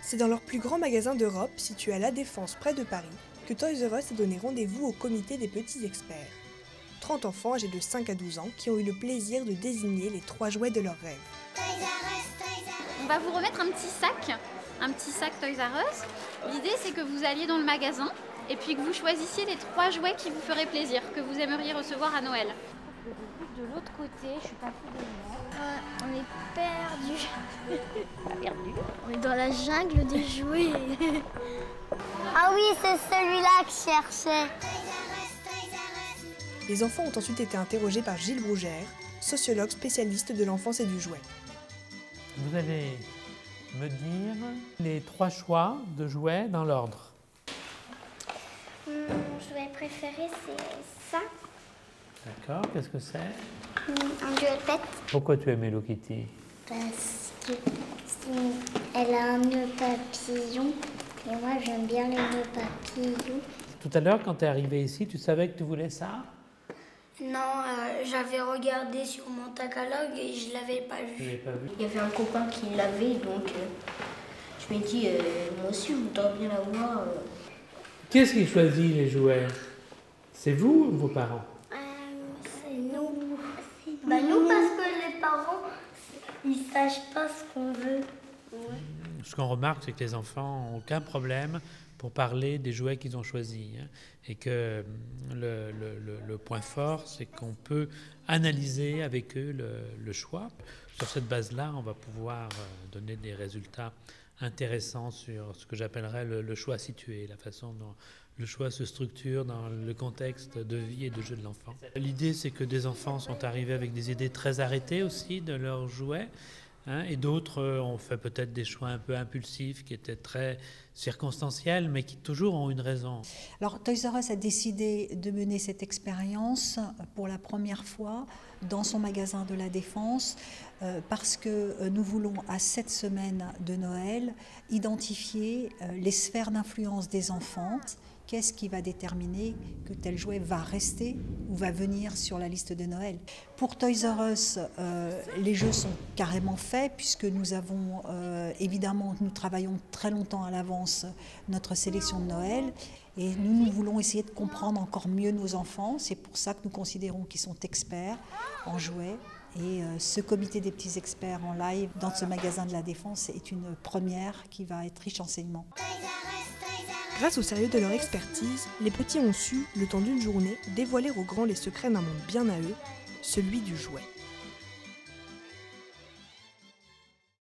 C'est dans leur plus grand magasin d'Europe, situé à La Défense près de Paris, que Toys R Us a donné rendez-vous au comité des petits experts. 30 enfants âgés de 5 à 12 ans qui ont eu le plaisir de désigner les 3 jouets de leurs rêves. On va vous remettre un petit sac Toys R Us. L'idée c'est que vous alliez dans le magasin et puis que vous choisissiez les 3 jouets qui vous feraient plaisir, que vous aimeriez recevoir à Noël. De l'autre côté, je suis pas fou. On est perdu. Pas perdu. On est dans la jungle des jouets. Ah oui, c'est celui-là que je cherchais. Les enfants ont ensuite été interrogés par Gilles Brougère, sociologue spécialiste de l'enfance et du jouet. Vous allez me dire les 3 choix de jouets dans l'ordre. Mon jouet préféré, c'est ça. D'accord, qu'est-ce que c'est? Un jouet pet. Pourquoi tu aimes Hello Kitty? Parce qu'elle a un nœud papillon. Et moi, j'aime bien les nœuds papillons. Tout à l'heure, quand tu es arrivé ici, tu savais que tu voulais ça? Non, j'avais regardé sur mon catalogue et je l'avais pas vu. Tu l'avais pas vu? Il y avait un copain qui l'avait, donc je me dis, moi aussi, je voudrais bien l'avoir. Qui est-ce qui choisit les jouets? C'est vous ou vos parents? C'est nous. Bah nous, parce que les parents, ils sachent pas ce qu'on veut. Ce qu'on remarque, c'est que les enfants n'ont aucun problème pour parler des jouets qu'ils ont choisis. Et que le point fort, c'est qu'on peut analyser avec eux le choix. Sur cette base-là, on va pouvoir donner des résultats intéressants sur ce que j'appellerais le choix situé, la façon dont le choix se structure dans le contexte de vie et de jeu de l'enfant. L'idée, c'est que des enfants sont arrivés avec des idées très arrêtées aussi de leurs jouets. Et d'autres ont fait peut-être des choix un peu impulsifs, qui étaient très circonstanciels, mais qui toujours ont une raison. Alors Toys R Us a décidé de mener cette expérience pour la première fois dans son magasin de La Défense, parce que nous voulons, à cette semaine de Noël, identifier les sphères d'influence des enfants. Qu'est-ce qui va déterminer que tel jouet va rester ou va venir sur la liste de Noël? Pour Toys R Us, les jeux sont carrément faits, puisque nous avons, évidemment, nous travaillons très longtemps à l'avance notre sélection de Noël, et nous voulons essayer de comprendre encore mieux nos enfants. C'est pour ça que nous considérons qu'ils sont experts en jouets. Et ce comité des petits experts en live dans ce magasin de La Défense est une première qui va être riche en enseignements. Grâce au sérieux de leur expertise, les petits ont su, le temps d'une journée, dévoiler aux grands les secrets d'un monde bien à eux, celui du jouet.